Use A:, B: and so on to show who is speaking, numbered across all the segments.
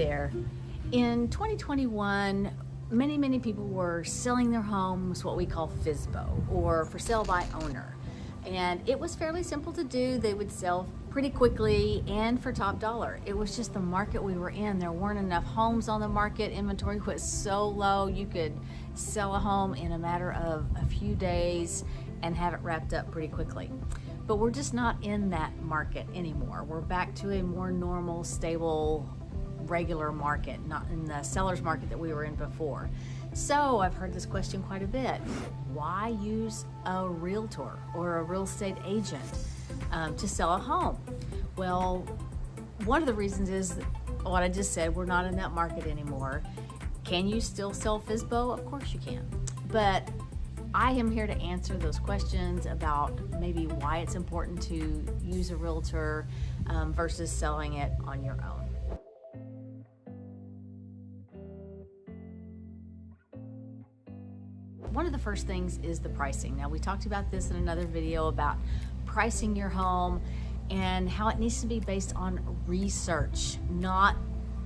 A: there. In 2021, many people were selling their homes what we call FSBO, or for sale by owner. And it was fairly simple to do. They would sell pretty quickly and for top dollar. It was just the market we were in. There weren't enough homes on the market. Inventory was so low. You could sell a home in a matter of a few days and have it wrapped up pretty quickly. But we're just not in that market anymore. We're back to a more normal, stable, regular market, not in the seller's market that we were in before. So I've heard this question quite a bit. Why use a realtor or a real estate agent to sell a home? Well, one of the reasons is what I just said. We're not in that market anymore. Can you still sell FSBO? Of course you can. But I am here to answer those questions about maybe why it's important to use a realtor versus selling it on your own. One of the first things is the pricing. Now, we talked about this in another video about pricing your home and how it needs to be based on research, not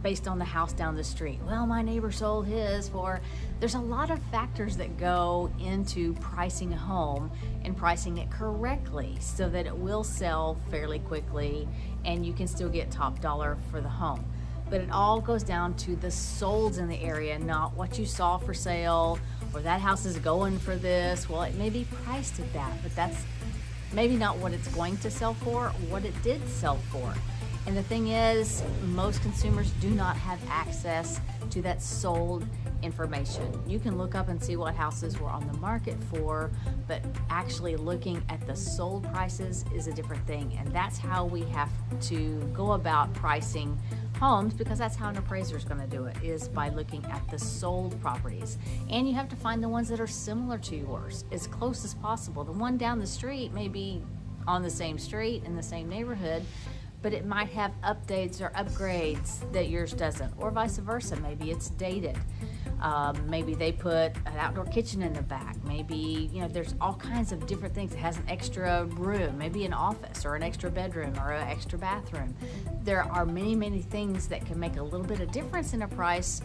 A: based on the house down the street. Well, my neighbor sold his for... There's a lot of factors that go into pricing a home and pricing it correctly so that it will sell fairly quickly and you can still get top dollar for the home. But it all goes down to the solds in the area, not what you saw for sale, or that house is going for this. Well, it may be priced at that, but that's maybe not what it's going to sell for, or what it did sell for. And the thing is, most consumers do not have access to that sold information. You can look up and see what houses were on the market for, but actually looking at the sold prices is a different thing. And that's how we have to go about pricing homes, because that's how an appraiser is going to do it, is by looking at the sold properties. And you have to find the ones that are similar to yours as close as possible. The one down the street may be on the same street in the same neighborhood, but it might have updates or upgrades that yours doesn't, or vice versa. Maybe it's dated. Maybe they put an outdoor kitchen in the back. Maybe, there's all kinds of different things. It has an extra room, maybe an office or an extra bedroom or an extra bathroom. There are many things that can make a little bit of difference in a price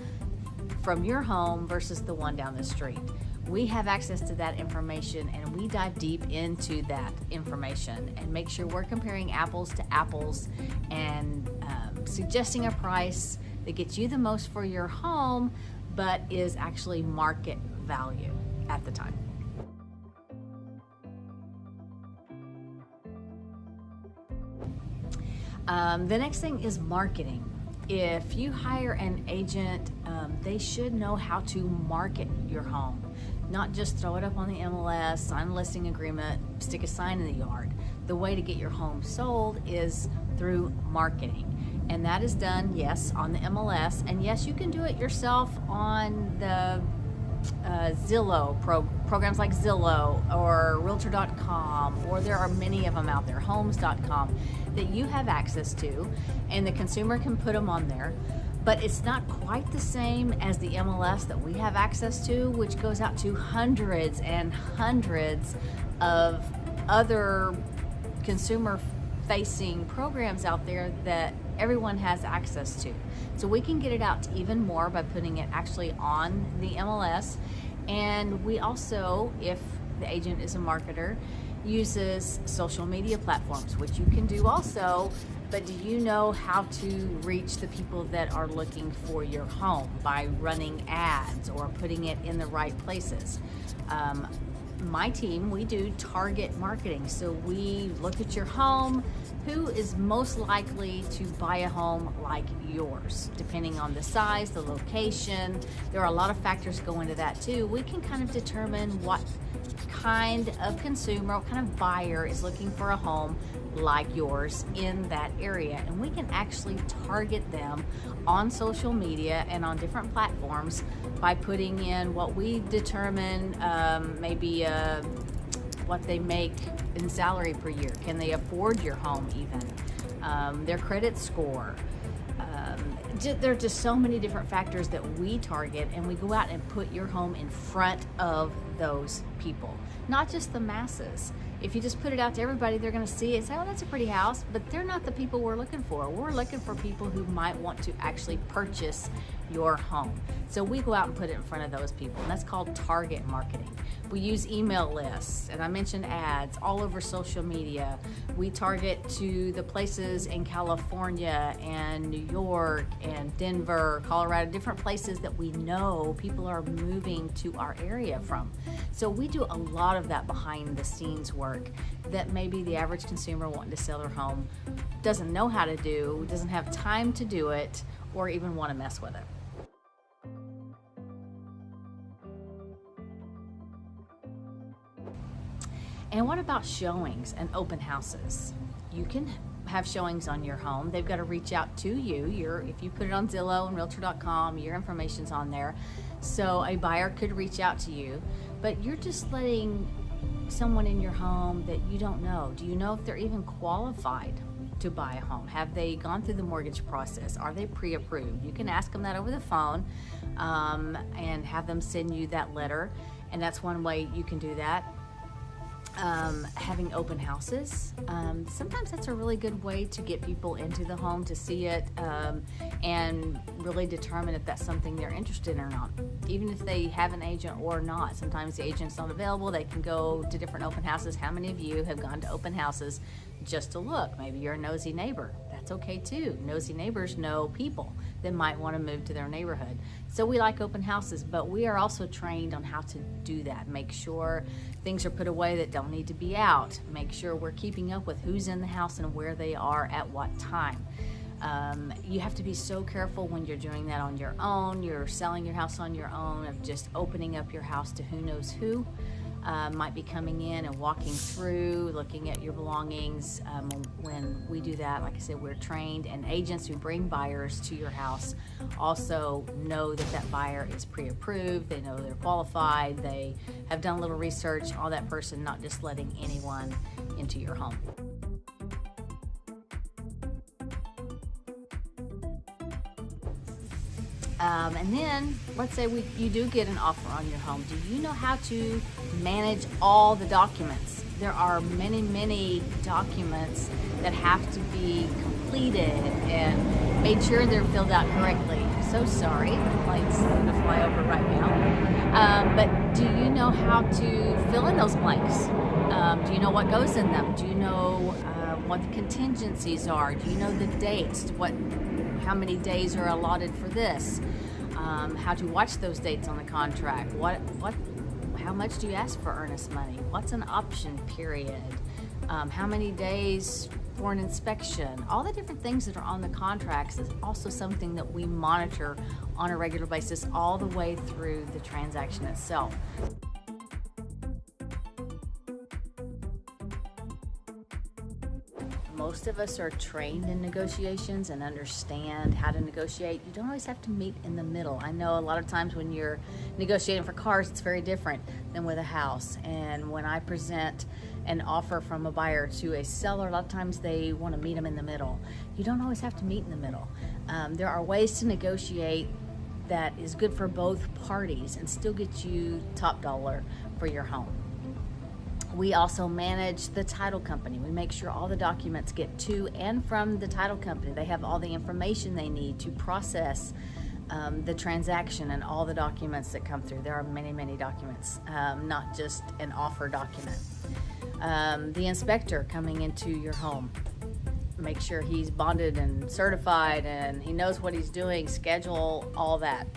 A: from your home versus the one down the street. We have access to that information, and we dive deep into that information and make sure we're comparing apples to apples and suggesting a price that gets you the most for your home, but is actually market value at the time. The next thing is marketing. If you hire an agent, they should know how to market your home. Not just throw it up on the MLS, sign a listing agreement, stick a sign in the yard. The way to get your home sold is through marketing. And that is done, yes, on the MLS. And yes, you can do it yourself on the Zillow, programs like Zillow or Realtor.com, or there are many of them out there, Homes.com, that you have access to, and the consumer can put them on there. But it's not quite the same as the MLS that we have access to, which goes out to hundreds and hundreds of other consumer-facing programs out there that everyone has access to. So we can get it out to even more by putting it actually on the MLS. And we also, if the agent is a marketer, uses social media platforms, which you can do also. But do you know how to reach the people that are looking for your home by running ads or putting it in the right places? My team, we do target marketing. So we look at your home, who is most likely to buy a home like yours, depending on the size, the location. There are a lot of factors go into that too. We can kind of determine what kind of consumer, what kind of buyer is looking for a home like yours in that area, and we can actually target them on social media and on different platforms by putting in what we determine maybe what they make in salary per year. Can they afford your home even? Their credit score, There are just so many different factors that we target, and we go out and put your home in front of those people, not just the masses. If you just put it out to everybody, they're going to see it and say, oh, that's a pretty house, but they're not the people we're looking for. We're looking for people who might want to actually purchase your home. So we go out and put it in front of those people, and that's called target marketing. We use email lists, and I mentioned ads all over social media. We target to the places in California and New York and Denver, Colorado, different places that we know people are moving to our area from. So we do a lot of that behind the scenes work that maybe the average consumer wanting to sell their home doesn't know how to do, doesn't have time to do it, or even want to mess with it. And what about showings and open houses? You can have showings on your home. They've got to reach out to you. If you put it on Zillow and Realtor.com, your information's on there. So a buyer could reach out to you, but you're just letting someone in your home that you don't know. Do you know if they're even qualified to buy a home? Have they gone through the mortgage process? Are they pre-approved? You can ask them that over the phone and have them send you that letter. And that's one way you can do that. Having open houses. Sometimes that's a really good way to get people into the home to see it and really determine if that's something they're interested in or not. Even if they have an agent or not. Sometimes the agent's not available. They can go to different open houses. How many of you have gone to open houses just to look? Maybe you're a nosy neighbor. That's okay too. Nosy neighbors know people that might want to move to their neighborhood. So we like open houses, but we are also trained on how to do that. Make sure things are put away that don't need to be out. Make sure we're keeping up with who's in the house and where they are at what time. You have to be so careful when you're doing that on your own. You're selling your house on your own, of just opening up your house to who knows who. Might be coming in and walking through, looking at your belongings. When we do that, like I said, we're trained, and agents who bring buyers to your house also know that that buyer is pre-approved. They know they're qualified. They have done a little research on that person, not just letting anyone into your home. And then let's say you do get an offer on your home. Do you know how to manage all the documents? There are many, many documents that have to be completed and made sure they're filled out correctly. I'm so sorry, the plane's going to fly over right now. But do you know how to fill in those blanks? Do you know what goes in them? Do you know what the contingencies are? Do you know the dates? How many days are allotted for this? How to watch those dates on the contract? How much do you ask for earnest money? What's an option period? How many days for an inspection? All the different things that are on the contracts is also something that we monitor on a regular basis all the way through the transaction itself. Most of us are trained in negotiations and understand how to negotiate. You don't always have to meet in the middle. I know a lot of times when you're negotiating for cars, it's very different than with a house. And when I present an offer from a buyer to a seller, a lot of times they want to meet them in the middle. You don't always have to meet in the middle. There are ways to negotiate that is good for both parties and still get you top dollar for your home. We also manage the title company. We make sure all the documents get to and from the title company. They have all the information they need to process the transaction and all the documents that come through. There are many, many documents, not just an offer document. The inspector coming into your home. Make sure he's bonded and certified and he knows what he's doing, schedule, all that.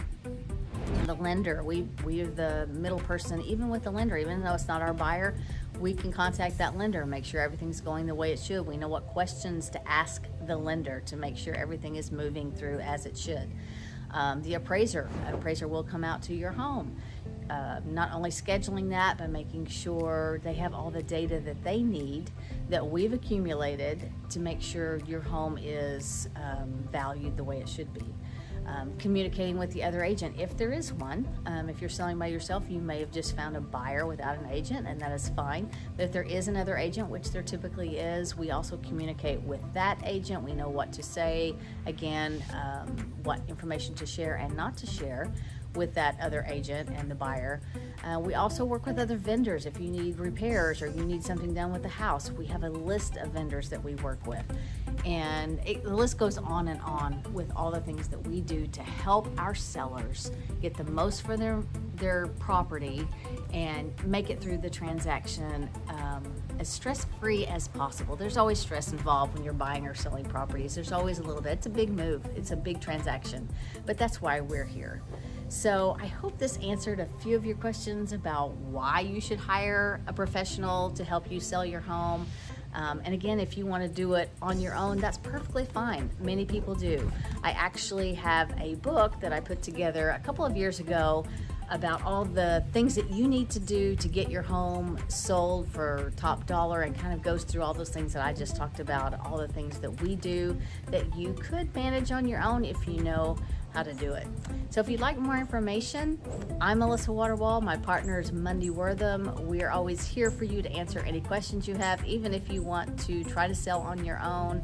A: The lender, we're the middle person, even with the lender, even though it's not our buyer, we can contact that lender and make sure everything's going the way it should. We know what questions to ask the lender to make sure everything is moving through as it should. The appraiser will come out to your home. Not only scheduling that, but making sure they have all the data that they need that we've accumulated to make sure your home is valued the way it should be. communicating with the other agent, if there is one. If you're selling by yourself, you may have just found a buyer without an agent, and that is fine. But if there is another agent, which there typically is, we also communicate with that agent. We know what to say, again, what information to share and not to share with that other agent and the buyer. We also work with other vendors. If you need repairs or you need something done with the house, we have a list of vendors that we work with. And the list goes on and on with all the things that we do to help our sellers get the most for their property and make it through the transaction as stress-free as possible. There's always stress involved when you're buying or selling properties. There's always a little bit. It's a big move. It's a big transaction, but that's why we're here. So I hope this answered a few of your questions about why you should hire a professional to help you sell your home. And again, if you want to do it on your own, that's perfectly fine. Many people do. I actually have a book that I put together a couple of years ago about all the things that you need to do to get your home sold for top dollar, and kind of goes through all those things that I just talked about, all the things that we do that you could manage on your own if you know how to do it. So if you'd like more information, I'm Melissa Waterwall. My partner is Monday Wortham. We're always here for you to answer any questions you have. Even if you want to try to sell on your own,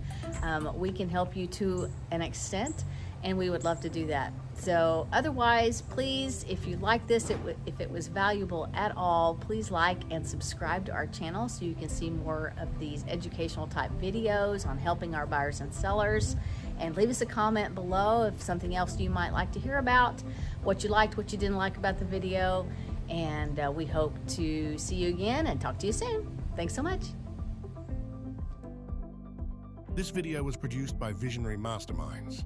A: we can help you to an extent, and we would love to do that. So otherwise, please, if you like this, if it was valuable at all, please like and subscribe to our channel so you can see more of these educational type videos on helping our buyers and sellers. And leave us a comment below if something else you might like to hear about, what you liked, what you didn't like about the video. And we hope to see you again and talk to you soon. Thanks so much.
B: This video was produced by Visionary Masterminds.